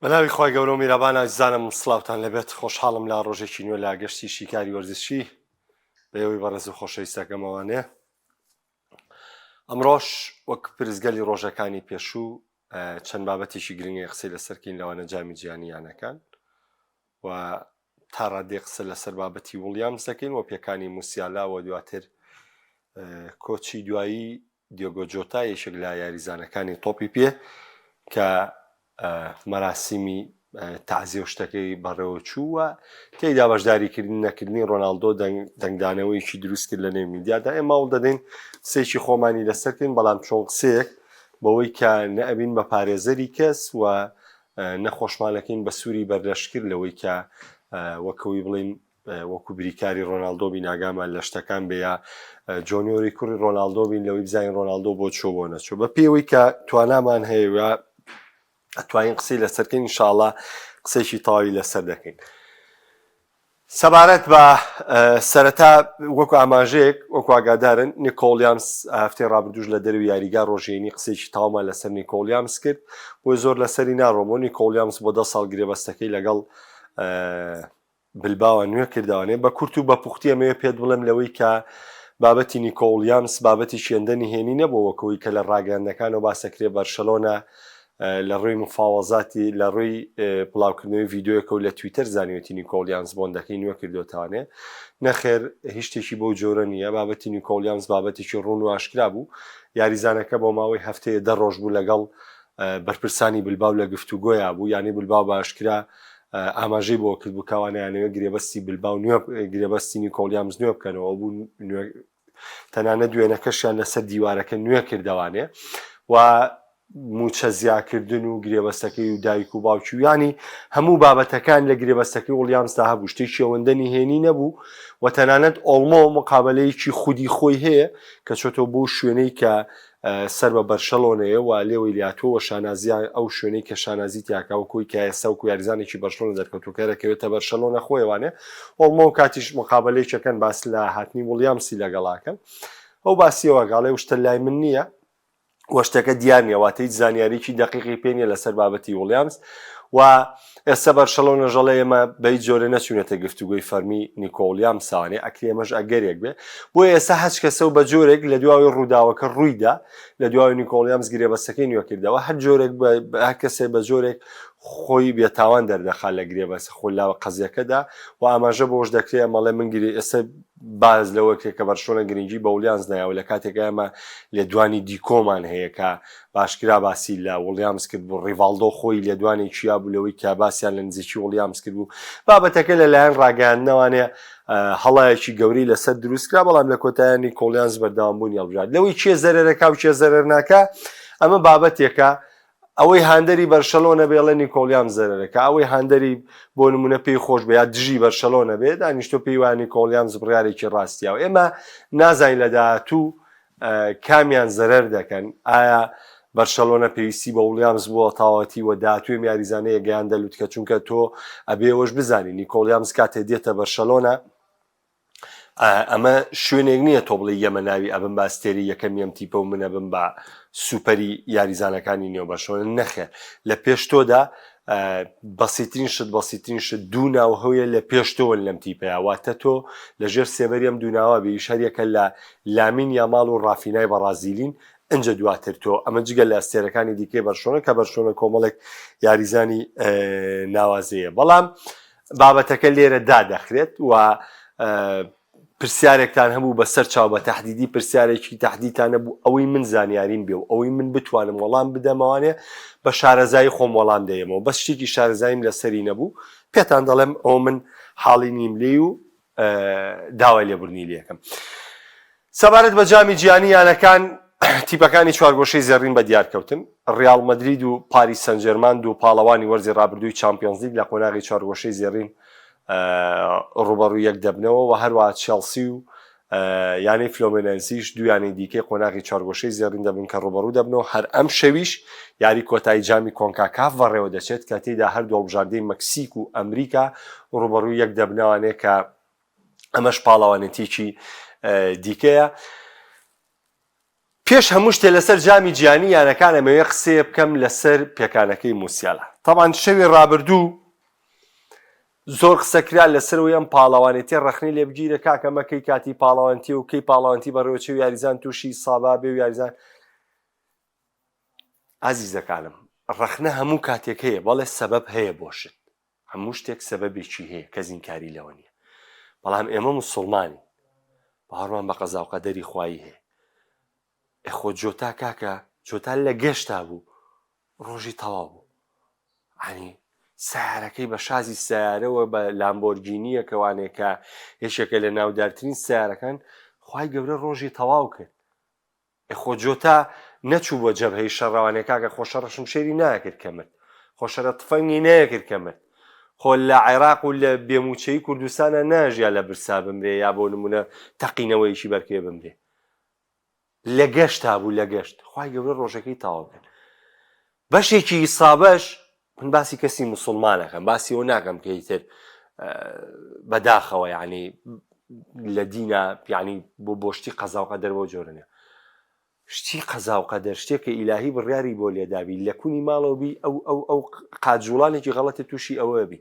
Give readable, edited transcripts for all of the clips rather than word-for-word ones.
بەناوی خۆی گەورە و میرەبان ئازیزانم سڵاوتان لەبێت خۆشحاڵم لە ڕۆژێکی نوێ لە گەشتی شیکاری وەرزشی بەیەوەی بەڕێز و خۆشەویستەکەمەوانێ ئەمڕۆژ وەک پرزگەلی ڕۆژەکانی پێشوو چەند بابەتێکی گرنگی قسەی لەسەرکەین لەوانە جامی جیهانیانەکان و تا ڕادێ قسە لەسەر بابەتی وڵیامز دەکەین و پێکانی موسیالا و دواتر کۆچی دوایی دیۆگۆ جۆتا یەکێک لە یاریزانەکانی تۆپی پێ کە مەراسیمی تەعزیە و شتەکەی بەڕێوە چووە تێیدا بەشداریکردن نەکردنی ڕۆناڵدۆ دەنگدانەوەیکی دروست کرد لە نێو میدیادا ئێمە هەوڵ دەدەین قسەیەکی خۆمانی لەسەرکەین بەڵام چۆن قسەیەک بەوەی کە نەئەبین بە پارێزەری کەس و نەخۆشمالەکەین بە سووری بەردەشتکرد لەوەی کە وەکەوەی بڵین وەکو بریکاری ڕۆناڵدۆ بین ئاگامان لە شتەکان بێ یا جۆنیۆری کوڕی ڕۆناڵدۆ بین لەوەی بزانین ڕۆناڵدۆ بۆ چۆ بۆ نەچۆ بە پێوەی کە توانامان هەیە ئەتوانین قسەی لەسەرکەین ئینشاڵڵا قسەیکی تەواوی لەسەر دەکەین. سەبارەت بە سەرەتا وەکو ئاماژەیەک وەکو ئاگادارن نیکۆ ویلیامز هەفتەی ڕابردووش لە دەروی یاریگا ڕۆژێنی قسەیکی تاوامان لەسەر نیکۆ ویلیامز کرد بۆی زۆر لەسەری ناڕۆمەوە. نیکۆ ویلیامز بۆ 10 ساڵ گرێبەستەکەی لەگەڵ بلباوە نوێ کردوانێ بە کورت و بە پوختی ئەمەوێ پێت بڵێم لەوەی کە بابەتی نیکۆ ویلیامز بابەتی شێندەنی هێنی نەبوو وەکەوەی کە لە ڕاگەاندەکانەوە باسەکرێ بەرشەلۆنا لە ڕووی مفاوەزاتی لە ڕووی بڵاوکردنەوەی ڤیددیۆیەکە و لە تویتەر زانیوەتی نیکۆ ویلیامز بۆندەکەی نوێ کردوتوانێ نەخێر هیچ شتێکی بەو جۆرە نییە. بابەتی نیکۆ ویلیامز بابەتێکی ڕوون و ئاشکرا بوو. یاریزانەکە بۆ ماوەی هەفتەیە 10 ڕۆژ بوو لەگەڵ بەرپرسانی بلباو لە گفتوگۆیە بوو یانی بلباو باشکرا ئاماژەی بۆ کرد بوو کاوانیانەوە گرێبەستی بلباو گرێبەستی نیکۆ ویلیامز نوێ بکەنەوە بوو تەنانە دوێنەکەشیان لەسەر دیوارەکە نوێ کردوانێ و موچە زیاکردن و گرێبەستەکەی و دایک و باوکی و ینی هەموو بابەتەکان لە گرێبەستەکەی وڵیامزدا هەبوو شتێکی شێوەندەنی هێنی نەبوو و تەنانەت ئۆڵمۆ مقابلەیەکی خودی خۆی هەیە کە چۆتۆ بۆ شوێنەی کە سەر بە بەرشەلۆنەیە و لێوەی لاتۆوە شانازیان ئەو شوێنەی کە شانازی تیاکاوەکۆی کە ئێستا و یاریزانێکی بەرشەلۆنە دەرکەوتوکەرەکەوێتە بەرشەلۆنە خۆیوانێ ئۆڵمۆ و کاتیش مقابلەیەکەکەن باس لە هاتنی وڵیامسی لەگەڵاکەن ئەو باسیەوە گاڵێ شتە لای من نییە وەشتەکە دیار نیە واتە هیچ زانیاریی دقیقی پێ نیە لەسەر بابەتی وڵیامز و ئێستا بەرشەلۆنە ژەڵێ ئێمە بە هیچ جۆرە نەچوونێتە گفتوگۆی فەرمی نیکۆ ویلیامز ساوانێ ئەکری ئەمەش ئەگەرێک بێ بۆ ئێستا هەچ کەسە و بە جۆرێک لە دواوی ڕووداوەکە ڕوویدا لە دواوی نیکۆ ویلیامز گرێبەستەکەی نوێ کردەوە هەر جۆرێک هەر کەسێ بە جۆرێک خۆی بێتاوان دەردەخات لە گرێبەست خۆی لە قەزیەکەدا و ئاماژە بۆش دەکرێت مەڵێ من گیری ئێستا باز لەوەکێک کە بەرشەلۆنە گرنگی بە ولیامز نایەوە لە کاتێکە ئەمە لێدوانی دیکۆمان هەیە کە باشکرا باسی لە وڵیامز کرد بوو ڕیڤالدۆ خۆی لێدوانی چیا بوو لەوەی کە باسییان لە نزیکی وڵیامز کرد بوو بابەتەکە لەلایەن ڕاگەاندنەوانێ هەڵایەکی گەوری لەسەر دروستکرا بەڵام لە کۆتاییانی کۆڵیانز بەردەوامبوونی هەڵبژات لەوەی چێ زەرەرەکە و چێ زەرەر ناکە ئەمە بابەتێکە ئەوەی هاندەری بەرشەلۆنە بێڵێ نیکۆ ویلیامز زەرەرەکە ئەوەی هاندەری بۆ نمونە پێی خۆش بێ یا دژی بەرشەلۆنە بێت دانیشتۆ پێی وایە نیکۆ ویلیامز بڕیارێکی ڕاستیاوە ئێمە نازانین لە داهاتوو کامیان زەرەر دەکەن ئایا بەرشەلۆنە پێویستی بە ویلیامز بووە تاواتی و داهاتووی یاریزانەیە گەیان دەلووتکە چونکە تۆ ئەبێوەش بزانین نیکۆ ویلیامز کاتێ دێتە بەرشەلۆنە ئەمە شوێنێک نییە تۆ بڵێ ئەمە ناوی ئەبم باستێری یەکەمیم تیپە و منە بم بە سوپەری یاریزانەکانی نێو بەرشەلۆنە نەخێر لە پێش تۆدا بەسیترین شت دوو ناوهەویە لە پێش تۆوە لەم تیپەیە واتە تۆ لەژێر سێبەریم دووناوە بێ شەریەکە لە لامین یاماڵ و ڕافینای بەرازیلین ئەنجە دواتر تۆ ئەمە جگە لە ئەستێرەکانی دیکەی بەرشەلۆنە کە بەرشەلۆنە کۆمەڵێک یاریزانی ناوازەیە بەڵام بابەتەکە لێرە دادەخرێت و پرسیارێکتان هەبوو بەسەر چاو بە تەحدیدی پرسیارێکی تەحدیدتان هەبوو ئەوەی من زانیاریم بێ و ئەوەی من بتوانم وەڵام بدەمەوانێ بە شارەزایی خۆم وەڵام دەیەمەوە بەس شتێکی شارەزاییم لەسەری نەبوو پێتان دەڵێم ئەو من حاڵی نیم لێ و داوای لێبوورنی لێکم. سەبارەت بە جامی جیهانییانەکان تیپەکانی چوارگۆشەی زێڕین بە دیارکەوتن ڕیال مەدرید و پاریس سەن ژێرمان دوو پاڵەوانی وەرزی ڕابردووی چامپیۆنز لیگ لە قۆناغی چوارگۆشەی زێڕین ڕوبەڕوو یەک دەبنەوە و هەروە چێلسی و یانی فلۆمێنەزیش دویانی دیکەی قۆناغی چوارگۆشەی زێڕین دەبن کە ڕوبەڕوو دەبنەوە هەر ئەم شەویش یاری کۆتایی جامی کۆنکاکاف بەڕێوە دەچێت کە تێیدا هەردوو هەڵبژاردەی مەکسیک و ئەمریکا ڕوبەڕوو یەک دەبنەوانێ کە ئەمەش پاڵەوانێتیکی دیکەیە. پێش هەموو شتێ لەسەر جامی گیانی یانەکانەمەوێ قسێ بکەم لەسەر پێکانەکەی موسیالە. تەمان شەوی ڕابردوو زۆر قسەکرا لەسەرەوەی ئەم پاڵەوانێتی ڕەخنەی لێبگیرە کاکەمەکەی کاتی پاڵەوانتی و کەی پاڵەوانتی بەڕێوەچێ و یاریزان تووشی سابا بێ و یاریزان. ئازیزەکانم ڕەخنە هەموو کاتێک هەیە بەڵێ سەبەب هەیە بۆشت، هەموو شتێک سەبەبێکی هەیە کە زینکاری لەوە نییە. بەڵام ئێمە موسڵمانی باوەڕمان بە قەزا و قەدەری خوایی هەیە. ئەخۆ جۆتا کاکە جۆتا لە گەشتا بوو ڕۆژی تەواو بوو، عنی سیارەکەی بە شازی سیارەوە بە لامبۆرگینیە کەوانێکە هێشێکە لە ناودارترین سیارەکان خوای گەورە ڕۆژی تەواو کرد. ئەخۆ جۆتا نەچوو بۆ جەبهەی شەڕەوانێک کاکە خۆشە ڕەشم شێری ناکرد کە مرد، خۆشەرە تفەنگی نەیەکرد کە مرد، خۆ لە عێراق و لە بێموچەی کوردستانە ناژیا لە برسا بمرێ یا بۆ نمونە تەقینەوەیشی بەرکێ بمرێ، لە گەشتا بوو لە گەشت خوای گەورە ڕۆژەکەی تەواو کرد. بەشێکی ئیسابەش من باسی کەسی موسڵمانەکەم، باسی ئەو ناکەم کە ئیتر بەداخەوە یعنی لە دینە یعنی بۆ شتی قەزا و قەدەر بۆ جۆرنە شتی قەزا و قەدەر شتێکە ئیلاهی بڕیاری بۆ لێدابی لە کونی ماڵەوە بی ئەو قاجوڵانێکی غەڵەتە تووشی ئەوە بی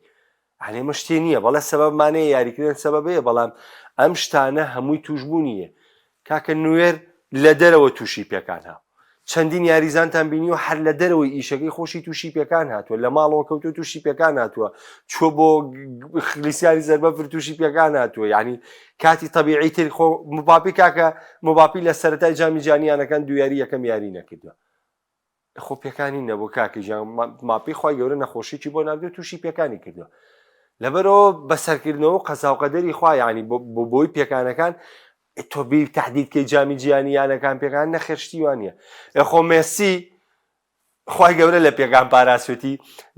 ئەلێ مە شتێ نییە بەڵێ سەبەبمانەیە یاریکردن سەبەبەیە، بەڵام ئەم شتانە هەمووی توشبوونیە. کاکە نوێر لە دەرەوە تووشی پێکان هاو، چەندین یاریزانتان بینی و هەر لە دەرەوەی ئیشەکەی خۆشی تووشی پێکان هاتووە، لە ماڵەوە کەوتو تووشی پێکان هاتووە، چۆ بۆ خلیسیانی زەربەفر تووشی پێکان هاتووە. یعنی کاتی تەبیعی تر خۆ مباپی کاکە مباپی لە سەرەتای جامی جیهانیانەکان دو یاری یەکەم یاری نەکردووە، خۆ پێکانی نەبوو کاکی ژیان ماپی خوای گەورە نەخۆشیی بۆ ناردووە تووشی پێکانی کردووە. لەبەرەوە بەسەرکردنەوە قەزا و قەدەری خوا یعنی بۆی پێکانەکان تۆ بیر تهدیدکەی جامی جیهانیانەکان پێکان نەخێرشتی وانە. ئەخۆ مێسی خوای گەورە لە پێکان پاراسوێتی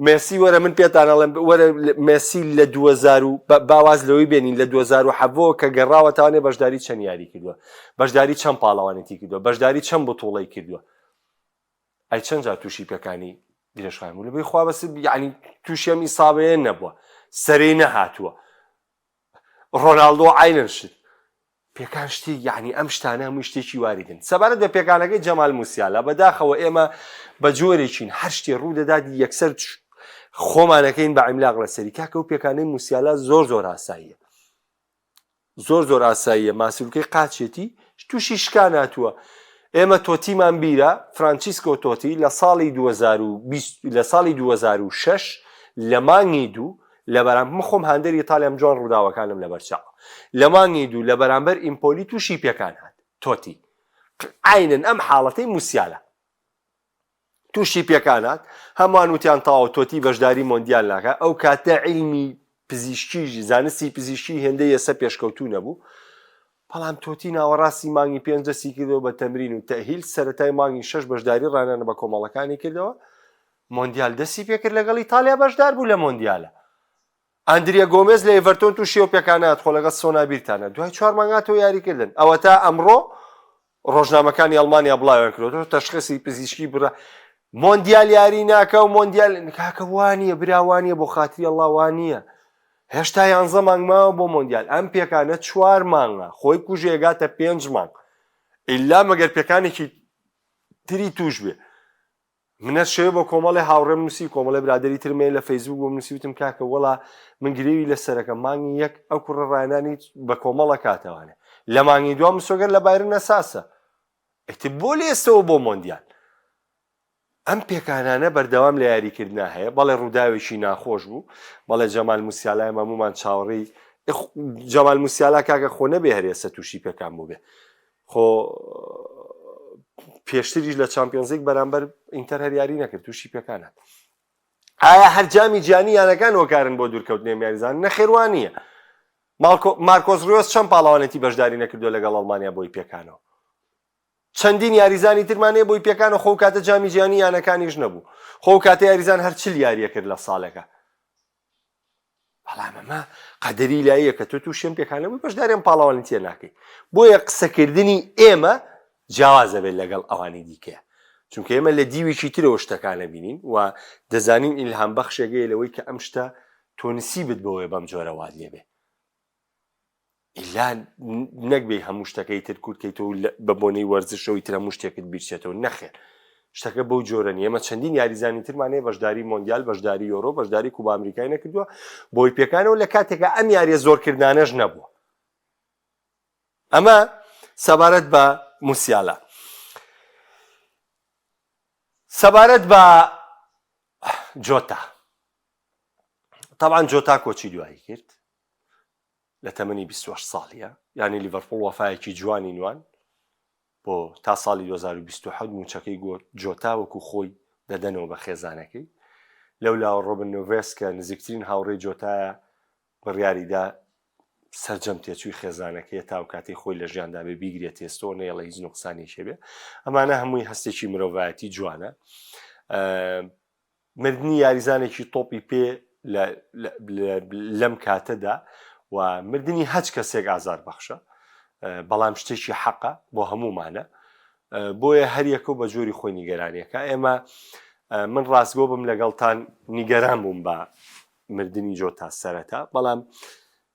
مێسی وەرە من پێتان ئەڵێم وەرە مێسی لە 2000 باواز لەوەی بێنین لە 2007 کە گەڕاوە تاوانێ بەشداری چەند یاری کردووە، بەشداری چەند پاڵەوانێتی کردووە، بەشداری چەند بتوڵەی کردووە، ئەی چەند جار تووشی پێکانی درێژخایەن بوو. لەبەی خوا بەس یعنی تووشی ئەم ئیسابەیە نەبووە، سەرەی نەهاتووە، ڕۆناڵدۆ عینەن شت پێکان شتی یعنی ئەم شتانە هەمووی شتێکی واریدن. سەبارەت بە پێکانەکەی جەمال موسیالە بەداخەوە ئێمە بە جۆرێکین هەر شتێ ڕوودەدادی یەکسەر خۆمانەکەین بە عیملاق لەسەری. کاکە و پێکانەی موسیالە زۆر ئاساییە، زۆر ئاساییە، ماسیلکەی قاچێتی تووشی شکان هاتووە. ئێمە تۆتیمان بیرە فرانچیسکۆ تۆتی لە ساڵی 2006 لە مانگی دوو لە بەرامبەر من خۆم هاندەری ئیتالیام جوان ڕووداوەکانم لە بەرچاوە لە مانگی دوو لە بەرامبەر ئیمپۆلی تووشی پێکان هات. تۆتی عینەن ئەم حاڵەتەی موسیالە تووشی پێکان هات، هەمووان وتیان تاوە تۆتی بەشداری مۆندیال ناکات. ئەو کاتە عیلمی پزیشکی زانستی پزیشکی هێندەی ئێستا پێشکەوتوو نەبوو، بەڵام تۆتی ناوەڕاستی مانگی 5 دەستی کردەوە بە تەمرین و تەهیل، سەرەتای مانگی 6 بەشداری ڕانانە بە کۆمەڵەکانی کردەوە، مۆندیال دەستی پێکرد لەگەڵ ئیتالیا بەشدار بوو لە مۆندیالە. ئەندریا گۆمێز لە ئێڤەرتۆن تووشیەوە پێکانات خۆ لەگەڵ سۆنابیرتانە دوای 4 مانگاتەوە یاریکردن. ئەوە تا ئەمڕۆ ڕۆژنامەکانی ئەڵمانیا بڵاویان کردەوە تەشخیصی پزیشکی بڕە مۆندیال یاری ناکە و مۆندیال کاکە وانییە براوانیە بۆ خاتری ئەڵڵا وانییە. هێشتا 11 مانگ ماوە بۆ مۆندیال، ئەم پێکانە 4 مانگە خۆی کوژێگاتە 5 مانگ ئیلا مەگەر پێکانێکی تری توش بێ. منە شێ بۆ کۆمەڵی هاوڕێم نووسی کۆمەڵی برادری ترمێ لە فەیسبوک بۆ نووسیوتم کاکە وەڵا من گرێوی لە سەرەکە مانگی یەک ئەو کوڕە ڕایانانی بە کۆمەڵە کاتەوانێ لە مانگی دوام مسۆگەر لە بایرن نەساسە ئەیتر بۆ لێستەوە بۆ مۆندیال. ئەم پێکانانە بەردەوام لە یاریکردنا هەیە. بەڵێ ڕووداوێکی ناخۆش بوو، بەڵێ جەمال موسیالای هەمومان چاوەڕێی جەمال موسیالا کاکە خۆ نەبێ هەرێسە تووشی پێکان بوو بێ، خۆ پێشتریش لە چامپیۆنز لیگ بەرامبەر ئینتەر هەر یاری نەکرد تووشی پێکانات. ئایا هەر جامی جیهانیانەکان وەکارن بۆ دوورکەوتنێ یاریزان؟ نەخێوان نییە. مارکۆس ڕۆیۆس چەند پاڵەوانێتی بەشداری نەکردووە لەگەڵ ئەڵمانیا بۆی پێکانەوە، چەندین یاریزانی ترمانەیە بۆی پێکانە خۆ کاتە جامی جیهانیانەکانیش نەبوو، خۆ کاتە یاریزان هەر چل یاریە کرد لە ساڵێکە. بەڵام ئەمە قەدەری لاییە کە تۆ تووشێن پێکانە بووی بەشداریان پاڵەوانێتیە ناکەی. بۆیە قسەکردنی ئێمە جیاوازە بێت لەگەڵ ئەوانی دیکەیە، چونکە ئێمە لە دیوێکی ترەوە شتەکانە بینین و دەزانین ئیلهام بەخشێگەیە لەوەی کە ئەم شتە تۆ نسیبت بەوەی بەم جۆرە وات لێ بێ. ئیلا نەکبێ هەموو شتەکەی تر کورتکەیتەوە بە بۆنەی وەرزشەوەی تر هەموو شتێکت بیرچێتەوە نەخێر شتەکە بەو جۆرە نیە ئێمە چەندین یاریزانی ترمانەیە بەشداری مۆندیال بەشداری یۆرۆ بەشداری کوبا ئەمریکای نەکردووە بۆی پێکانەوە لە کاتێکە ئەم یاریە زۆرکردانەش نەبووە ئەمە سەبارەت بە موسیالا سەبارەت بە جۆتا طبعا جۆتا کۆچی دوایی کرد لە تەمەنی 28 ساڵیە یعنی لیڤەرپوڵ وەفایەکی جوانی نوان بۆ تا ساڵی 2027 موچەکەی جۆتا وەکو خۆی دەدەنەوە بە خێزانەکەی لەولاوە ڕۆبن نۆڤێس کە نزیکترین هاوڕێی جۆتایە بڕیاریدا سەرجەم تێچووی خێزانەکەی تا و کاتی خۆی لە ژیاندا بێ بیگرێت تێستۆ نەیەڵە هیچ نوقسانی شێبێ ئەمانە هەمووی هەستێکی مرۆڤایەتی جوانە مردنی یاریزانێکی تۆپی پێ لەم کاتەدا و مردنی هەچ کەسێک ئازار بەخشە بەڵام شتێکی حەقە بۆ هەمومانە بۆیە هەر یەکەو بە جۆری خۆی نیگەرانیەکە ئێمە من ڕاستگۆ بم لەگەڵتان نیگەران بووم بە مردنی جۆتا سەرەتا بەڵام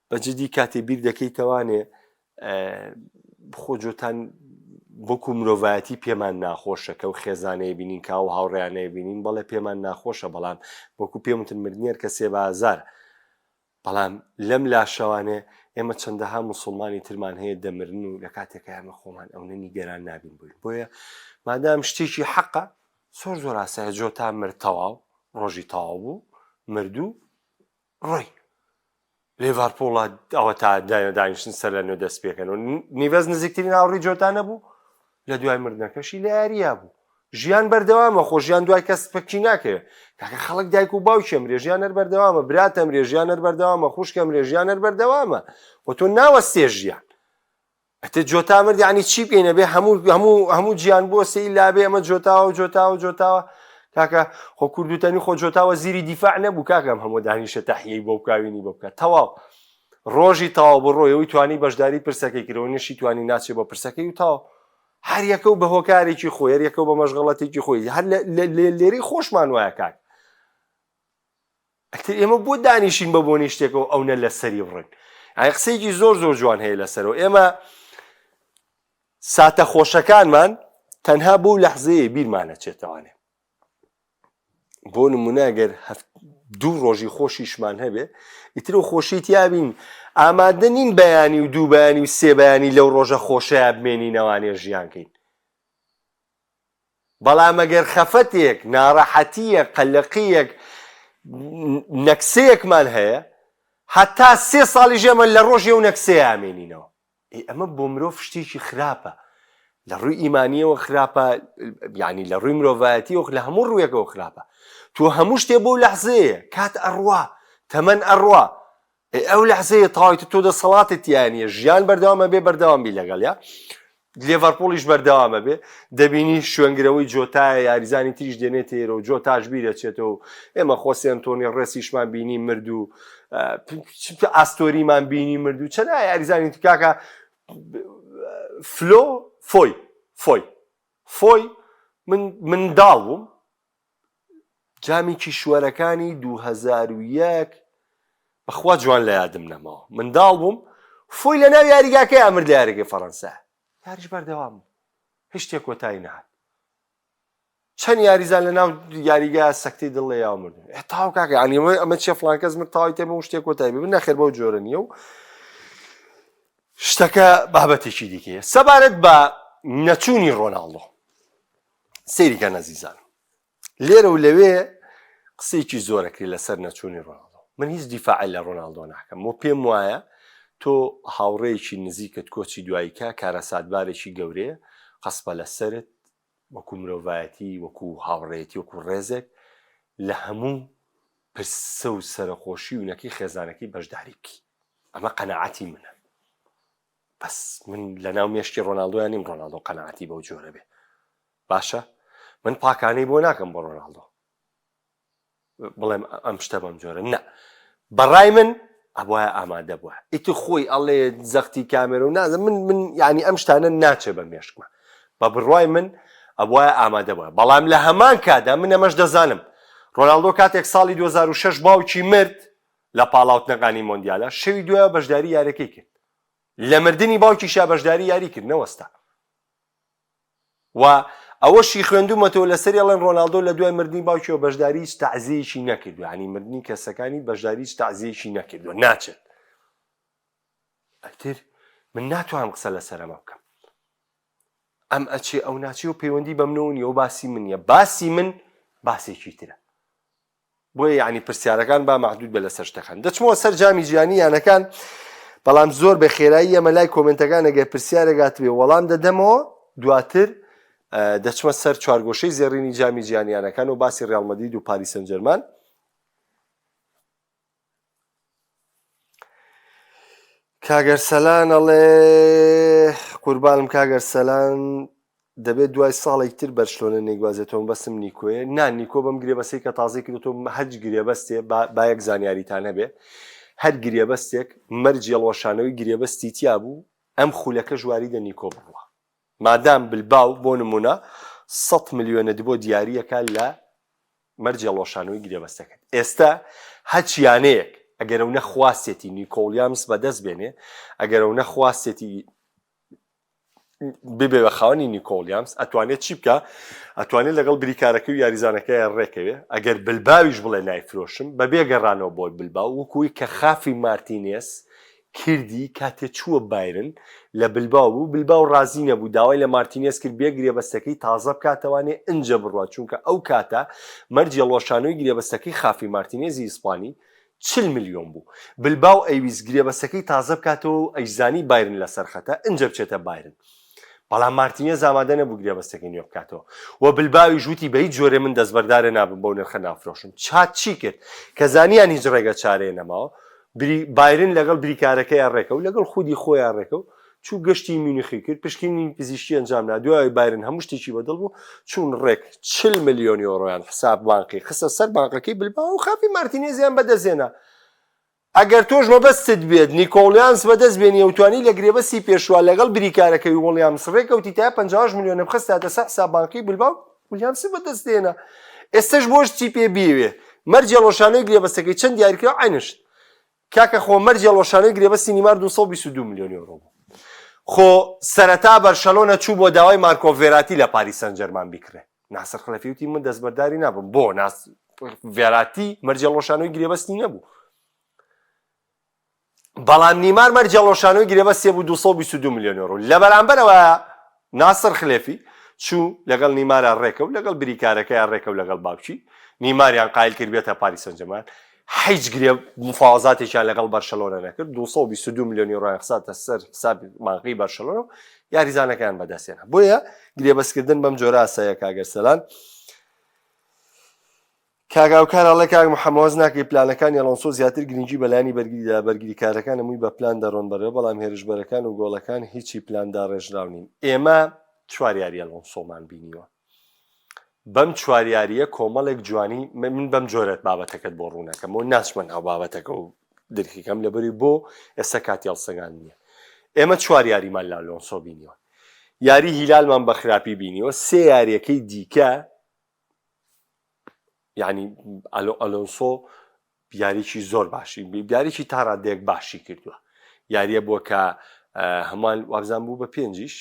بەجددی کاتێ بیر دەکەیتەوانێ خۆ جۆتان وەکو مرۆڤایەتی پێمان ناخۆشە کە و خێزانەیە بینین کا و هاوڕێیانەیە بینین بەڵێ پێمان ناخۆشە بەڵام وەکو پێمتن مردنیەر کە سێ بازار بەڵام لەم لاشەوانێ ئێمە چەندەها موسڵمانی ترمان هەیە دەمرن و لە کاتێکە ئەمە خۆمان ئەو نیگەران نابین بووین بۆیە مادام شتێکی حەقە زۆر ئاسایە جۆتا مرد تەواو ڕۆژی تەواو بوو مردوو ڕۆی لیڤەرپوڵە ئەوە تا دانیشتن سەر لە نوێ دەست پێکەن و نیڤەز نزیکترین هاوڕێی جۆتا نەبوو لە دوای مردنەکەشی لە یاریە بوو ژیان بەردەوامە خۆ ژیان دوای کەس پەکی ناکەوێت کاکە خەڵک دایک و باوکێ مرێ ژیان هەر بەردەوامە براتە مرێ ژیان هەر بەردەوامە خوشکە مرێ ژیان هەر بەردەوامە و تۆ ناوەستێ ژیان ئەتە جۆتا مرد یعنی چی بکەینە بێ هەموو گیان بۆ سەی لابێ ئەمە جۆتاوە کاکە خۆ کوردوتەنی خۆ جۆتاوە زیری دیفاع نەبوو کاکەم هەموو دانیشە تەحیەی بۆ بکاوینی بۆ بکات تەواو ڕۆژی تەواو بۆ ڕۆیەوەی توانی بەشداری پرسەکەی کردەوە نشی توانی ناچێت بۆ پرسەکەی و تەواو هەر یەکە و بە هۆکارێکی خۆی هەر یەکە و بە مەشغەڵەتێکی خۆی هەر لێرەی خۆشمان وایە کاک ئەتر ئێمە بۆ دانیشین بە بۆنی شتێکەوە ئەوە لەسەری بڕن قسەیەکی زۆر جوان هەیە لەسەرەوە ئێمە ساتە خۆشەکانمان تەنها بۆ لەحزەیە بیرمانە چێتەوانێ بۆ نمونە ئەگەر دوو ڕۆژی خۆشیشمان هەبێ ئیتر و خۆشی تیابین ئامادە نین بەیانی و دوو بەیانی و سێ بەیانی لەو ڕۆژە خۆشەیە بمێنینەوانێ ژیانکەین بەڵام ئەگەر خەفەتێک ناڕەحەتیەک قەلەقیەک نەکسەیەکمان هەیە هەتا 3 ساڵی ژێمە لە ڕۆژێ و نەکسەیە ئامێنینەوە ئەمە بۆ مرۆڤ شتێکی خراپە لە ڕووی ئیمانیەوە خراپە یعنی لە ڕووی مرۆڤایەتیەوە لە هەموو ڕوویەکەوە خراپە تۆ هەموو شتێ بۆ لەحزەیە کات ئەڕوا تەمەن ئەڕوا ئەو لەحزەیە تەواویتە تۆ دەسەڵاتت یانیە ژیان بەردەوامە بێ بەردەوام بی لەگەڵ یا لیڤەرپوڵیش بەردەوامە بێ دەبینی شوێنگرەوەی جۆتایە یاریزانی تریش دێنێتێرە و جۆتاش بیرەچێتەوە و ئێمە خۆسی ئەنتۆنی ڕێسیشمان بینی مرد و ئاستۆریمان بینی مرد و چەند یاریزانی کاکە فلۆ فۆی منداڵ بووم جامی کیشوەرەکانی 2001 بەخوا جوان لە یادم نەماوە منداڵ بووم فۆی لە ناو یاریگاکەی ئەمرد لە یاریگەی فەڕەنسا یاریش بەردەوام بوو هیچ شتێک کۆتایی نەهات چەند یاریزان لە ناو یاریگا سەکتەی دڵ لە یاو مردن تاو کاکە یعنی ئەمە چێ فڵان کەس مرد تاوای تێمە و شتێک کۆتایی بێ نەخێر بەو جۆرە نییە و شتەکە بابەتێکی دیکەیە سەبارەت بە نەچوونی ڕۆناڵدۆ سەیریکە نەزیزان لێرە و لەوێ قسەیەکی زۆرەکری لەسەر نەچوونی ڕۆناڵدۆ من هیچ دیفاعی لە ڕۆناڵدۆ ناکەم و پێم وایە تۆ هاوڕێیەکی نزیکت کۆچی دواییکە کارە ساتبارێکی گەورەیە قەسبە لەسەرت وەکو مرۆڤایەتی وەکو هاوڕێیەتی وەکو ڕێزێک لە هەموو پرسە و سەرخۆشی و نەکەی خێزانەکەی بەشداری بکەی ئەمە قەناعەتی منە بەس من لە ناو مێشتی ڕۆناڵدۆیان نیم ڕۆناڵدۆ قەناعەتی بەو جۆرە بێ باشە من پاکانەی بۆ ناکەم بۆ ڕۆناڵدۆ بڵێم ئەم شتە بەم جۆرە نە بەڕای من ئەوایە ئامادە بووە ئیتر خۆی ئەڵێ زەختی کامێرە و نازە من یعنی ئەم شتانە ناچێ بە مێشکمە بە بڕوای من ئەوایە ئامادە بووە بەڵام لە هەمان کادا من ئەمەش دەزانم ڕۆناڵدۆ کاتێک ساڵی 2006 باوکی مرد لە پاڵاوتنەکانی مۆندیالە شەوی دوایە بەشداری یاریەکەی کرد لە مردنی باوکی شا بەشداری یاری کرد نەوەستا و ئەوەشی خوێندومەتەوە لەسەری ئەڵێن ڕۆناڵدۆ لە دوای مردنی باوکیەوە بەشداری هیچ تەعزیەیەکی نەکردو ینی مردنی کەسەکانی بەشداری هیچ تەعزیەیەکی نەکردووە ناچێت ئەتر من ناتوانم قسە لەسەر ئەمە بکەم ئەم ئەچێ ئەو ناچێ و پەیوەندی بەم نەوە نیە و باسی من نییە باسی من باسێکی ترە بۆیە یعنی پرسیارەکان با مەحدود بە لەسەر شتەکان دەچمەوە سەر جامی ژیانی یانەکان بەڵام زۆر بە خێرایی ئەمە لای کۆمنتەکان ئەگەر پرسیارێکات بێ وەڵام دەدەمەوە دواتر دەچمە سەر چوارگۆشەی زێڕینی جامی ژیانیانەکان و باسی ڕیال مەدرید و پاریس سەن ژەرمان کاگەرسەلان ئەڵێ قوربانم کاگەرسەلان دەبێت دوای ساڵێک تر بەرشلۆنە نەیگوازێتەوە بەسم نیکۆیە نیکۆ بەم گرێبەستەی کە تازەی کردوتەوە هەج گرێبەستێ با یەک زانیاریتان هەبێ هەر گرێبەستێک مەرجی هەڵوەشانەوەی گرێبەستی تیا بوو ئەم خولەکە ژواری دە نیکۆ بڕوە مادام بلباو بۆ نمونە 100 میلیۆنە بۆ دیاریەکە لە مەرجی هەڵوەشانەوەی گرێبەستەکەت ئێستا هەچیانەیەک ئەگەر ئەو نەخواستێتی نیکۆ ویلیامز بەدەست بێنێ ئەگەر ئەو نەخواستێتی ببێ بە خاوەنی نیکۆ ویلیامز ئەتوانێت چی بکە ئەتوانێت لەگەڵ بریکارەکە و یاریزانەکەی ڕێکەوێ ئەگەر بلباویش بڵێ نایفرۆشم بەبێ گەڕانەوە بۆی بلباو وەکوی کە خافی مارتینێس کردی کاتێ چووە بایرن لە بلباو بوو بلباو ڕازی نەبوو داوای لە مارتینێس کرد بێ گرێبەستەکەی تازە بکاتەوانێ ئەنجە بڕوە چونکە ئەو کاتە مەرجی هەڵوەشانەوەی گرێبەستەکەی خافی مارتینێزی ئیسپانی 40 میلیۆن بوو بلباو ئەیویست گرێبەستەکەی تازە بکاتەوە و ئەیزانی بایرن لەسەر خەتە ئەنجە بچێتە بایرن بەڵام مارتینێز ئامادە نەبوو گرێبەستەکەی نوێ بکاتەوە و بلباوی ژووتی بە هیچ جۆرێ من دەستبەردارە نابم بۆ نرخە نافرۆشم چات چی کرد کە زانیان هیچ ڕێگە چارەیە نەماوە بایرن لەگەڵ بریکارەکەیان ڕێکە و لەگەڵ خودی خۆیان ڕێکە و چوو گەشتی میونخی کرد پشکنی پزیشکی ئەنجام نا دوای بایرن هەموو شتێکی بەدڵ بوو چوون ڕێک 40 میلیۆن یۆڕۆیان حساب بانقی خستە سەر بانقەکەی بلباو و خافی مارتینێزیان بەدەستێنا ئەگەر تۆش مەبەستت بێت نیکۆ ویلیامز بەدەست بێنی ئەوتوانی لە گرێبەستی پێشوا لەگەڵ بریکارەکەی ویلیامز ڕێکەوتی تا 50 میلیۆنە بخستاتە سەر حساب بانقی بلباو ویلیامز بەدەستێنا ئێستش بۆش چی پێ بیوێ مەرجی هەڵوەشانەوەی گرێبەستەکەی چەند دیاریکرا عینشت کاکە خۆ مەرجی هەڵوەشانەوەی گرێبەستی نیمار 222 میلیۆن یۆرۆ بوو خۆ سەرەتا بەرشەلۆنە چوو بۆ داوای مارکۆ ڤێراتی لە پاریس سەن ژەرمان بیکڕێ ناسەر خلەفی وتی من دەستبەرداری نابم بۆ ڤێراتی مەرجی هەڵوەشانەوەی گرێبەستی نەبوو بەڵام نیمار مەرجی هەڵوەشانەوەی گرێبەستی بوو 222 میلیۆن یۆرۆ لە بەرامبەرەوە ناسەر خلێفی چوو لەگەڵ نیمارە ڕێکە و لەگەڵ بریکارەکەیان ڕێکە و لەگەڵ باوکی نیماریان قایل کرد بێتە پاریس سەن ژەرمان هیچ گرێ مفاوەزاتێکیان لەگەڵ بەرشەلۆنە نەکرد 222 میلیۆن یۆرۆیان خستاتە سەر حسابی مانقی بەرشەلۆنە و یاریزانەکەیان بەدەستێنا بۆیە گرێبەستکردن بەم جۆرە ئاساییە کاگەرسەلان کاگاوکار ئەڵێ کاک محەممەد ناکەی پلانەکانی ئەڵۆنسۆ زیاتر گرنگی بەلایانی بەرگریکارەکان هەمووی بە پلان دەڕۆن بەرەوە بەڵام هێرشبەرەکان و گۆڵەکان هیچی پلاندا ڕێژراو نین ئێمە چواریاری ئەڵۆنسۆمان بینیوە بەم چواریاریە کۆمەڵێک جوانی من بەم جۆرەت بابەتەکەت بۆ ڕوونەکەم و ناچمە ناو بابەتەکە و درکەکەم لەبەری بۆ ئێستا کاتی هەڵسەنگان نییە ئێمە چواریاریمان لە ئەلۆنسۆ بینیوە یاری هیلالمان بە خراپی بینیوە سێ یاریەکەی دیکە یعنی ئەلۆنسۆ یاریکی زۆر باشی یاریکی تا ڕادێک باشی کردووە یاریە بووە کە هەمان وابزان بوو بە پێنجیش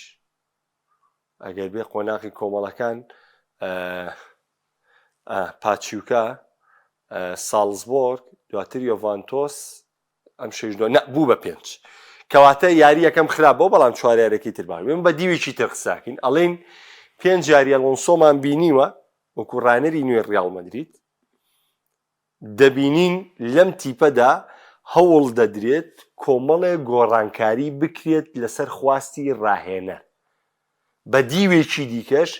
ئەگەر بێ قۆناغی کۆمەڵەکان پاچیوکە سالزبۆرگ دواتر یۆڤانتۆس ئەم شەژدۆ بوو بە پێنج کەواتە یاری یەکەم خراپ بۆ بەڵام چوارارێکی تر باش من بە دیوێکی تر قساکەین ئەڵێن پێنج یاری ئەلۆنسۆمان بینیوە وەکو ڕانەری نوێ ڕیال مەدرید دەبینین لەم تیپەدا هەوڵ دەدرێت کۆمەڵێ گۆڕانکاری بکرێت لەسەر خواستی ڕاهێنە بە دیوێکی دیکەش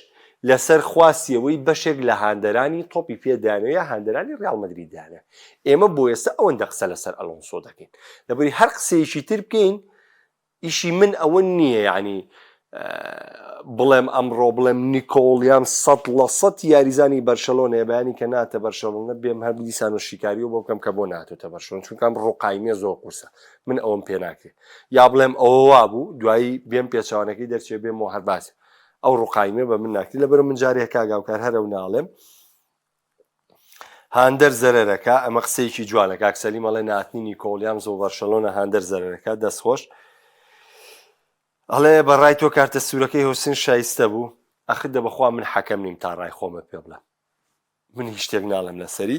لەسەر خواستیەوەی بەشێک لە هاندەرانی تۆپی پێدانەوە یا هاندەرانی ڕیال مەدریددانە ئێمە بۆ ئێستا ئەوەندە قسە لەسەر ئەلۆنسۆ دەکەین لەبەری هەر قسەیەکی تر بکەین ئیشی من ئەوە نییە یعنی بڵێم ئەمڕۆ بڵێم نیکۆ ویلیامز 100% یاریزانی بەرشەلۆنە بەیانی کە ناتە بەرشەلۆنە بێم هەر دیسان و شیکاری و بۆ بکەم کە بۆ ناتۆتە بەرشەلۆنە چونکە ئەم ڕۆقایمێ زۆر قورسە من ئەوەم پێ ناکرێت یا بڵێم ئەوە وا بوو دوایی بێم پێچەوانەکەی دەرچێ بێم و هەر باسێ ئەو ڕۆقایمێ بە من ناکرێت لەبەر من جارێک کاگاوکار هەرە و ناڵێم هاندەر زەرەرەکە ئەمە قسەیەکی جوانە کاکسەلی مەڵێ ناتنی نیکۆ ویلیامز و بەرشەلۆنە هاندەر زەرەرەکە دەستخۆش ئەڵێ بەڕای تۆ کارتە سوورەکەی حوسێن شایستە بوو ئەخدە بەخوا من حەکەم نیم تا ڕای خۆمە پێ بڵێم من هیچ شتێک ناڵێم لەسەری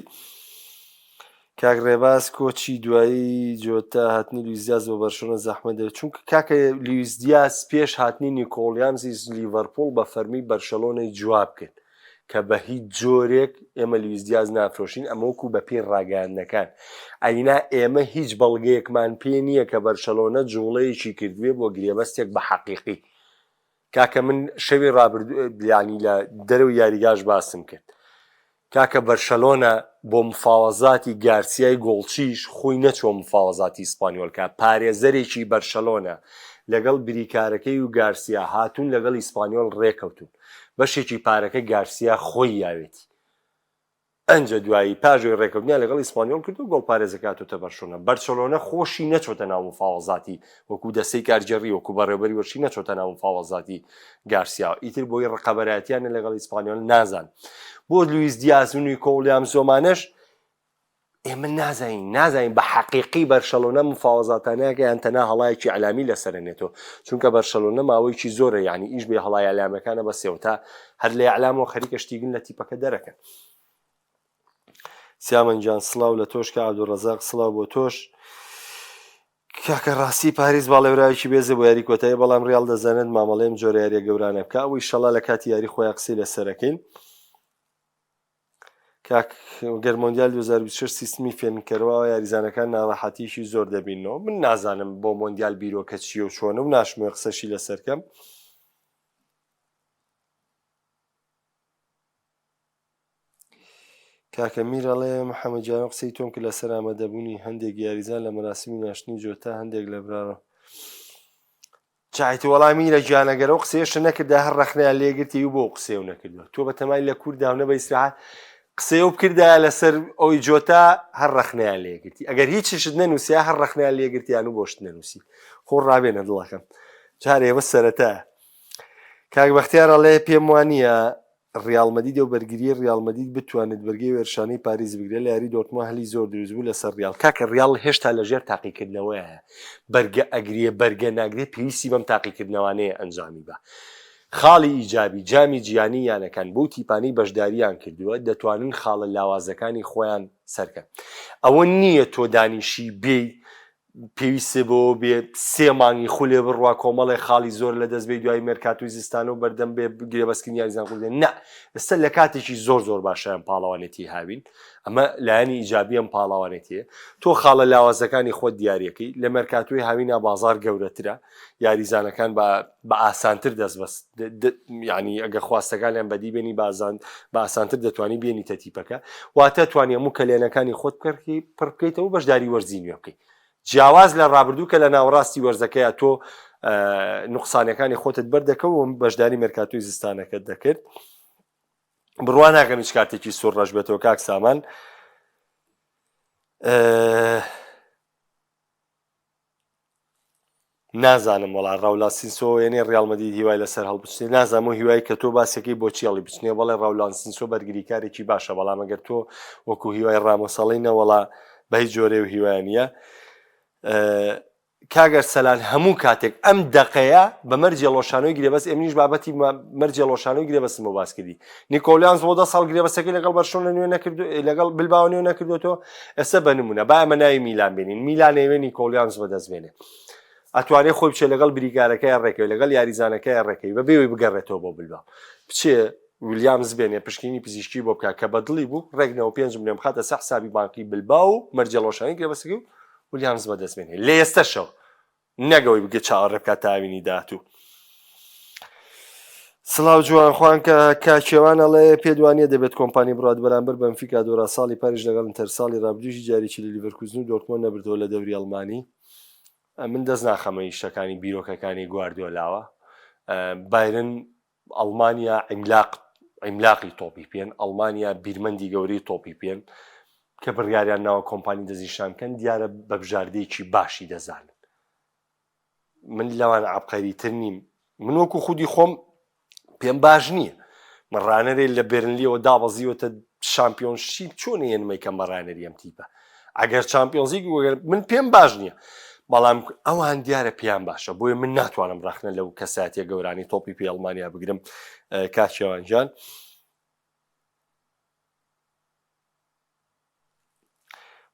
کاک ڕێباز کۆچی دوایی جۆتا هاتنی لویس دیاز بۆ بەرشلۆنە زەحمەت دەوێت چونکە کاکە لویس دیاز پێش هاتنی نیکۆڵ یانزی لیڤەرپۆڵ بە فەرمی بەرشلۆنەی جواب کرد کە بە هیچ جۆرێک ئێمە لویس دیاز نافرۆشین ئەمە وەکو بە پێی ڕاگەیاندنەکان ئەینا ئێمە هیچ بەڵگەیەکمان پێ نییە کە بەرشلۆنە جوڵەیەکی کردوێ بۆ گرێبەستێک بە حەقیقی کاکە من شەوی ڕابردوویانی لە دەرەوە یاریگاش باسم کرد کاکە بەرشەلۆنە بۆ مفاوەزاتی گارسیای گۆڵچیش خۆی نەچۆ مفاوەزاتی ئیسپانیۆلکە پارێزەرێکی بەرشەلۆنە لەگەڵ بریکارەکەی و گارسیا هاتوون لەگەڵ ئیسپانیۆل ڕێکەوتون بەشێکی پارەکە گارسیا خۆی یاوێتی ئەنجە دوایی پاژۆی ڕێکەوتنیان لەگەڵ ئیسپانیۆل کرد و گۆڵ پارێزەکاتۆتە بەرشەلۆنە خۆشی نەچۆتە ناو مفاوەزاتی وەکو دەستەی کارجێڕی وەکو بەڕێوەبەری وەرشی نەچۆتە ناو مفاوەزاتی گارسیا ئیتر بۆی ڕقەبەرایەتیانە لەگەڵ ئیسپانیۆل نازان بۆ لویس دیاز و نیکۆڵیام زۆمانەش ئێمە نازانین بە حەقیقی بەرشەلۆنە مفاوەزاتانەیەکە یان تەنها هەڵایەکی عەلامی لەسەرێنێتەوە چونکە بەرشەلۆنە ماوەیەکی زۆرە یعنی ئیش بێ هەڵای ئەعلامەکانە بەسێوە تا هەر لە ئەعلامەوە خەریکە شتیگن لە تیپەکە دەرەکەن سیامەنجان سڵاو لە تۆش کە عەبدوڕەزاق سڵاو بۆ تۆش کاکە ڕاستی پاریس باڵێورایکی بێزە بۆ یاری کۆتایی بەڵام ڕیاڵ دەزانێت مامەڵەیەم جۆرە یاریە گەورانە بکە ئەوەی ئینشەڵا لە کاتی یاری خۆیان قسەی لەسەرەکەین کاک گەر مۆندیال 2026 سیستمی فێنکەرەوە یاریزانەکان ناڕەحەتیشی زۆر دەبینەوە من نازانم بۆ مۆندیال بیرۆکە چیە و چۆنە و ناشمێ قسەشی لەسەرکەم کاکە میرەڵێ محەممەد جانە قسەی تۆم کە لەسەر ئامادەبوونی هەندێک یاریزان لە مەراسمی ناشتنی جۆتا هەندێک لە برارە چایتی وەڵامی لە گیانەگەرەوە قسەیەشە نەکردا هەر ڕەخنیان لێگرتی و بۆ قسێ و نەکردووە تۆ بە تەمای لە کوورداونە بە ئیسراحەت قسەیە بکردایە لەسەر ئەوی جۆتا هەر ڕەخنیان لێگرتی ئەگەر هیچیشت نەنووسیا هەر ڕەخنیان لێگرتیان و بۆشت نەنووسی خۆ ڕابێنە دڵەکەم جارێ ئێمە سەرەتایە کاک بەختیار ئەڵێ پێم وانە ڕیاڵ مەدید و بەرگریی ڕیاڵ مەدید بتوانێت بەرگەی وێرشانەی پاریس بگرێت لە یاری دۆرتمۆ هەلی زۆر دروست بوو لەسەر ڕیاڵ کاکە ڕیاڵ هێشتا لەژێر تاقیکردنەوەیە بەرگە ئەگرێ بەرگە ناگرێت پێویستی بەم تاقیکردنەوانەیە ئەنجامی بە خاڵی ئیجابی جامی جیانی یانەکان بۆ تیپانی بەشداریان کردووە دەتوانن خاڵە لاوازەکانی خۆیان سەرکەن ئەوە نییە تۆ دانیشی بێ پێویستە بۆ بێ سێ مانگی خولێ بڕوا کۆمەڵی خاڵی زۆر لە دەست بێ دوای مێرکاتوی زستان و بەردەم بێ گرێبەستکردنی یاریزان قوڵێن نە ئێستا لە کاتێکی زۆر باشە ئەم پاڵەوانێتی هاوین ئەمە لایەنی ئیجابی ئەم پاڵەوانێتیە تۆ خاڵە لاوازەکانی خۆت دیارەکەی لە مێرکاتوی هاوینە بازار گەورەترە یاریزانەکان بە ئاسانتر دەست بەست ینی ئەگە خواستەکانیان بەدی بێنی بە ئاسانتر دەتوانی بێنی تەتیپەکە واتە توانی هەموو کەلێنەکانی خۆت پڕ بکەیتەوە بەشداری وەرزی نوێ بکەیت جیاواز لە ڕابردوو کە لە ناوەڕاستی وەرزەکەیە تۆ نوقسانەکانی خۆتت بەردەکەوە و بەشداری مێرکاتوی زستانەکەت دەکرد بڕوان ناکەم هیچ کاتێکی سوور ڕەش بێتەوە کاک سامان نازانم وەڵا ڕاولاسینسۆ وێنێ ڕیاڵ مەدید هیوای لەسەر هەڵبچێت نازانم و هیوای کە تۆ باسەکەی بۆچی هەڵی بچنێ بەڵێ ڕاولاسینسۆ بەرگریکارێکی باشە بەڵام ئەگەر تۆ وەکو هیوای ڕامۆسەڵینە وەڵا بە هیچ جۆرێ و هیوایانە کاگەر سەلان هەموو کاتێک ئەم دەقەیە بە مەرجێڵۆشانەوەی گرێبەست ئێمنیش بابەتی مەرجێڵۆشانەوەی گرێبەستمەوە باس کردی نیکۆلیانز بۆ 10 ساڵ گرێبەستەکەی لەگەڵ بەرشلۆنە نوێ نەکردو لەگەڵ بلباو نوێ نەکردوێتەوە ئێستا بە نمونە با ئەمە ناوی میلان بێنین میلان ئەوێ نیکۆلیانز بەدەستبێنێ ئەتوانێت خۆی بچێت لەگەڵ بریکارەکەی ڕێکەوە لەگەڵ یاریزانەکەی ڕێکەوی بە بێەوەی بگەڕێتەوە بۆ بلباو بچێ ویلیامز بێنێ پشکنی پزیشکی بۆ بکە کە بەدڵی بوو ڕێکنەوە 5 ملیۆن بخاتە سە حسابی بانکی بلباو و مەرجێڵۆشانی گرێبەستەکەی و ویلیامز بەدەستبێنێ لە ئێستەشەوە نەگەوەی بگە چاڕێ بکات تاوینی داهاتوو سڵاو جوانخوان کە کاکێوان ئەڵێ پێدوانیە دەبێت کۆمپانی بڕات بەرامبەر بەنفیکا دۆرا ساڵی پاریش لەگەڵ ئینتەرساڵی ڕابردووشی جارێکی لە لیڤەرکوزن و دۆرتمۆند نەبردەوە لە دەوری ئەڵمانی من دەست ناخەمەی شتەکانی بیرۆکەکانی گواردیۆلاوە بایرن ئەڵمانیا عیملاقی تۆپی پێن ئەڵمانیا بیرمەندی گەورەی تۆپی پێن کە بڕیاریان ناوە کۆمپانی دەزیشانکەن دیارە بە بژاردەیەکی باشی دەزانن من لەوان عەبقەریتر نیم من وەکو خودی خۆم پێم باش نییە من ڕانەرێ لە بێرنلیەوە دابەزیوەتە شامپیۆنشیپ چۆن هێنمەی کە مەڕانەری ئەم تیپە ئەگەر چامپیۆنزی من پێم باش نییە بەڵام ئەوان دیارە پیان باشە بۆیە من ناتوانم ڕاخنە لەو کەساتیە گەورانی تۆپی پێ ئەڵمانیا بگرم کاچێوانجان.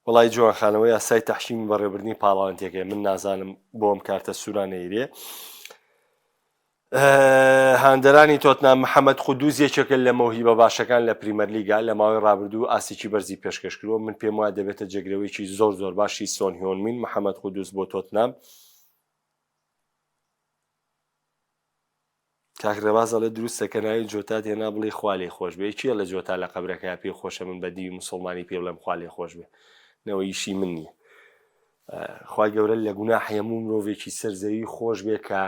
وڵای جوانخانەوەی یاسای تەحکیم بەڕێبردنی پاڵاوانتێکەکە من نازانم بۆم کارتە سوورانەیرێ. هاندەرانی تۆتنام محەممەد قودوز یەکێکە لە مەوهیبە باشەکان لە پریمەر لیگا لە ماوەی ڕابردوو ئاسیکی بەرزی پێشکەش کردووە. من پێم وایە دەبێتە جێگرەوەیکی زۆر باشی سۆن هیۆنمین. محەممەد قودوز بۆ تۆتنام. کاکرەبازەڵێ دروستە کە ناوی جۆتا تێنا بڵێ خوا لێ خۆش بێ. چییە لە جۆتا لە قەبرەکە پێ خۆشە من بە دیوی مسڵمانی پێ بڵێم خوا لێ خۆش بێ، نەوە ئیشی من نییە. خوای گەورە لە گوناحی هەموو مرۆڤێکی سەرزەوی خۆش بێ کە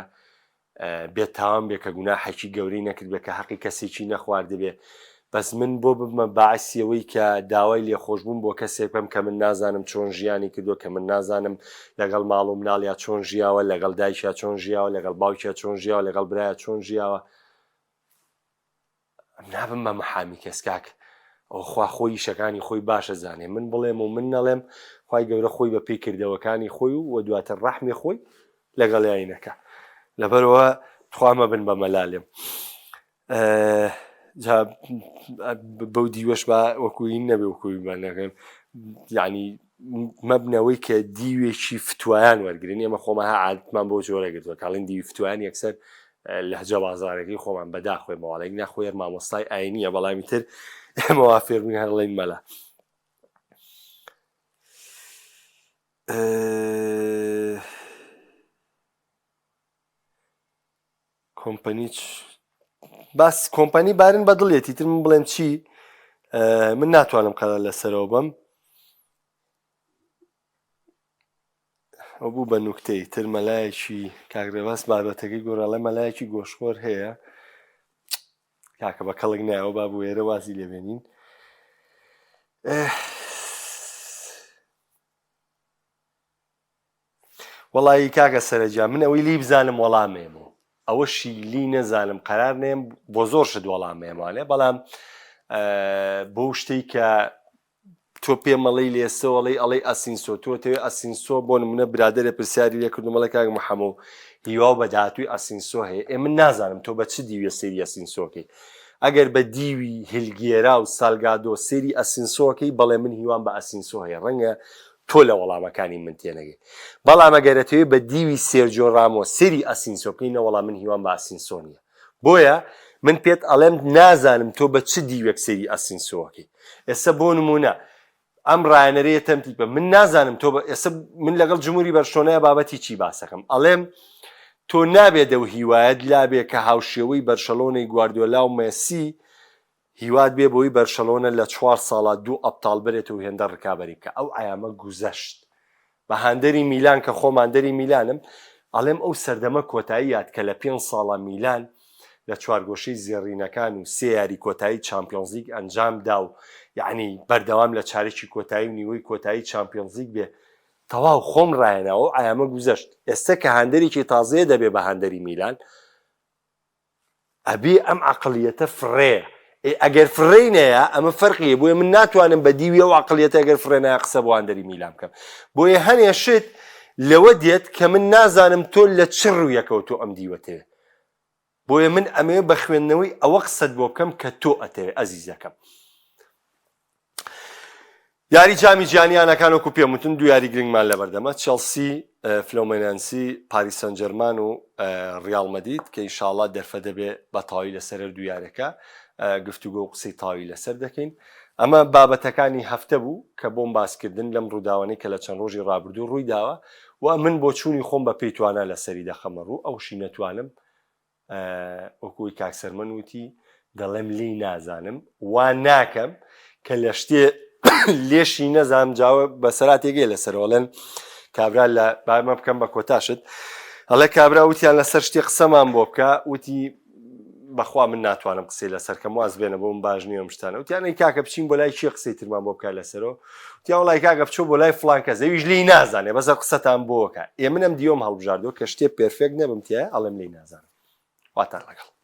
بێتاوان بێ کە گوناحێکی گەورەی نەکرد بێ کە حەقی کەسێکی نەخواردە بێ. بەس من بۆ ببمە باعسیەوەی کە داوای لێخۆشبوون بۆ کەسێک بم کە من نازانم چۆن ژیانی کردووە، کە من نازانم لەگەڵ ماڵ و مناڵیا چۆن ژیاوە، لەگەڵ دایکیا چۆن ژیاوە، لەگەڵ باوکیا چۆن ژیاوە، لەگەڵ برایە چۆن ژیاوە، نابم بە مەحامی کەس کاک ئەو خوا خۆی شەکانی خۆی باشە زانێ. من بڵێم و من نەڵێم خوای گەورە خۆی بە پێی کردەوەکانی خۆی و دواتر ڕەحمی خۆی لەگەڵ یاینەکە. لەبەرەوە توامە بن بە مەلالێم. بەو دیوەش بە وەکوی نەبێ وەکوی بەنەکەم یعنی مەبنەوەی کە دیوێکی فتوایان وەرگن. ئێمە خۆمە ها عادتمان بۆ جۆرە گرتووە کاڵین دیوی فتوایان یەکسەر لەهجە بازارەکەی خۆمان بەداخوێمەوەڵێک ناخۆێر مامۆستای ئاینیە، بەڵامی تر ئێمە وا فێربووین هەڵێن مەلا. کۆمپەنیچ باس کۆمپانی بارن بە دڵێتی تر من بڵێم چی من ناتوانم قەرار لەسەرەوە بم. ئەو بوو بە نوکتەی تر مەلایەکی کاکرێباس بابەتەکەی گۆڕاڵە مەلایەکی گۆشخۆر هەیە کاکە بە کەڵک نایەوە با بۆ ئێرە وازی لێبێنین. وەڵی کاکە سەرەجا من ئەوەی لی بزانم وەڵامێمەوە ئەوەشی لی نەزانم قەرار نێم بۆ زۆر شت وەڵامێمانێ، بەڵام بۆ شتەی کە تۆ پێمەڵی لێسەوەڵی ئەڵی ئەسینسۆ تۆ تەوێ ئەسینسۆ بۆ نمونە برادەرە پرسیاری لێ کردومەڵە کاک محەمەد هیوا بە داهاتووی ئەسینسۆ هەیە. من نازانم تۆ بە چ دیوێ سەیری ئەسینسۆکەی. ئەگەر بە دیوی هلگێرا و سالگادۆ سەیری ئەسینسۆکەی بەڵێ من هیوام بە ئەسینسۆ هەیە، ڕەنگە تۆ لە وەڵامەکانی من تێنەگەی. بەڵام ئەگەرەتەوێ بە دیوی سێرجۆ ڕامۆ سەیری ئەسینسۆکەی نەوەڵام من هیوام بە ئەسینسۆ نییە. بۆیە من پێت ئەڵێم نازانم تۆ بە چ دیوێک سەیری ئەسینسۆکەی. ئێستا بۆ نمونە ئەم ڕایەنەرەیە تەمتیپە من نازانم تۆ ئێستا من لەگەڵ جمهوری بەرشلۆنای بابەتی چی باسەکەم ئەڵێم تۆ نابێت و هیوایەت لابێ کە هاوشێوەی بەرشەلۆنەی گواردیۆلا و مێسی هیوات بێ بۆی بەرشەلۆنە لە 4 ساڵە 2 ئەبتاڵ بێت و هێندە ڕکابەری کە ئەو ئایامە گوزەشت. بە هاندەری میلان کە خۆماندەری میلانم ئەڵێم ئەو سەردەمە کۆتایی یاد کە لە 5 ساڵە میلان لە چوارگۆشەی زێڕینەکان و سێ یاری کۆتایی چامپیۆنز لیگ ئەنجام دا و یعنی بەردەوام لە چارێکی کۆتایی و نیوەی کۆتایی چامپیۆنز لیگ بێ تەواو خۆم ڕایەنەوە ئایامە گوزەشت. ئێستا کە هاندەرێکی تازەیە دەبێ بە هاندەری میلان ئەبێ ئەم عەقڵیەتە فڕێ. ئەگەر فڕێی نەیە ئەمە فەرقیە. بۆیە من ناتوانم بە دیوی ئەو عەقڵیەتە ئەگەر فڕێ نایە قسە بۆ هاندەری میلان بکەم. بۆیە هەنێ شت لەوە دێت کە من نازانم تۆ لە چ ڕوویەکەوە تۆ ئەم دیوەتەیە. بۆیە من ئەمێ بە خوێندنەوەی ئەوە قسەت بۆ بکەم کە تۆ ئەتەوێ ئەزیزەکەم. یاری جامی جیهانیانەکان وەکو پێم وتن دوو یاری گرنگمان لەبەردەمە چێلسی فلۆمێنانسی پاریس سەن جەرمان و ڕیال مەدرید کە ئینشاڵڵا دەرفە دەبێ بە تاوی لەسەر دوو یارەکە گفتوگۆ و قسەی تاوی لەسەر دەکەین. ئەمە بابەتەکانی هەفتە بوو کە بۆم باسکردن لەم ڕووداوانەی کە لە چەند ڕۆژی ڕابردوو ڕووی داوە و من بۆ چوونی خۆم بە پێی توانە لەسەری دەخەمە ڕوو ئەوشی نەتوانم وەکوی کاکسەرمەن وتی دەڵێم لی نازانم وان ناکەم کە لە شتێ لێشی نەزانم جاوە بەسەرا تێگەی لەسەرەوەڵێن کابرا لە بامە بکەم بە کۆتاشت هەڵێ کابرا وتیان لەسەر شتێ قسەمان بۆ بکە وتی بەخوا من ناتوانم قسەی لەسەرکەم واز بێنە بۆم باش نییە شتانە وتیانەی کاکە بچین بۆ لای چی قسەی ترمان بۆ بکە لەسەرەوە وتیان وڵای کاکە بچۆ بۆ لای فڵان کەس ئەویش لی نازانێ بەسەر قسەتان بۆ بکە. ئێ منم دیۆم هەڵبژاردەوە کە شتێ پێرفێکت نەبم تایە ئەڵێم لی نازانم. واتان لەگەڵ